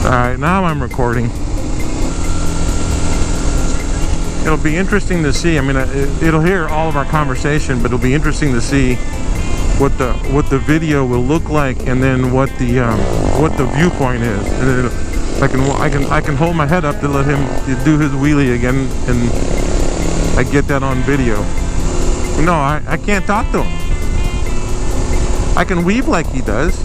Alright, now I'm recording. It'll be interesting to see. I mean, it'll hear all of our conversation, but it'll be interesting to see what the video will look like, and then what the viewpoint is. And then I can hold my head up to let him do his wheelie again, and I get that on video. No, I can't talk to him. I can weave like he does.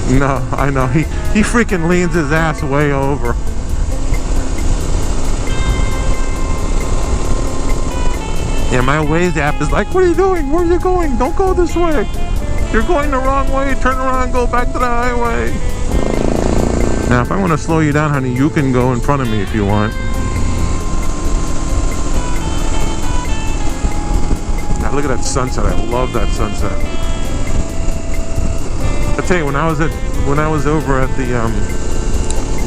No, I know. He freaking leans his ass way over. Yeah, my Waze app is like, what are you doing? Where are you going? Don't go this way. You're going the wrong way. Turn around, go back to the highway. Now, if I want to slow you down, honey, you can go in front of me if you want. Now, look at that sunset. I love that sunset. I tell you, when I was over at the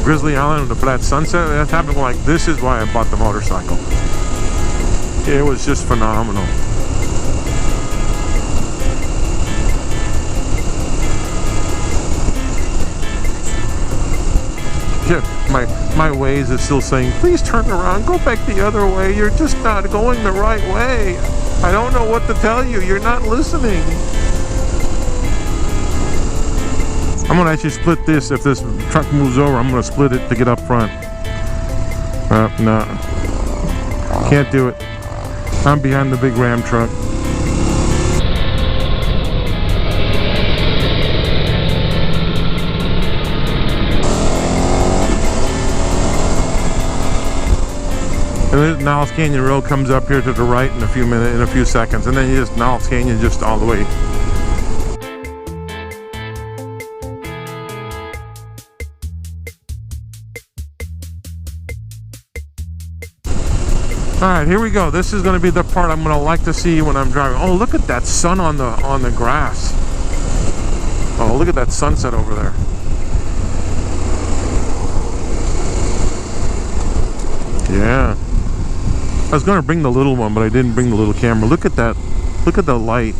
Grizzly Island for that sunset, that happened like, this is why I bought the motorcycle. It was just phenomenal. Yeah, my Waze is still saying, please turn around, go back the other way. You're just not going the right way. I don't know what to tell you. You're not listening. I'm gonna actually split this. If this truck moves over, I'm gonna split it to get up front. No, can't do it. I'm behind the big Ram truck. And then Niles Canyon Road comes up here to the right in a few seconds, and then you just Niles Canyon just all the way. Alright, here we go. This is going to be the part I'm going to like to see when I'm driving. Oh, look at that sun on the grass. Oh, look at that sunset over there. Yeah. I was going to bring the little one, but I didn't bring the little camera. Look at that. Look at the light.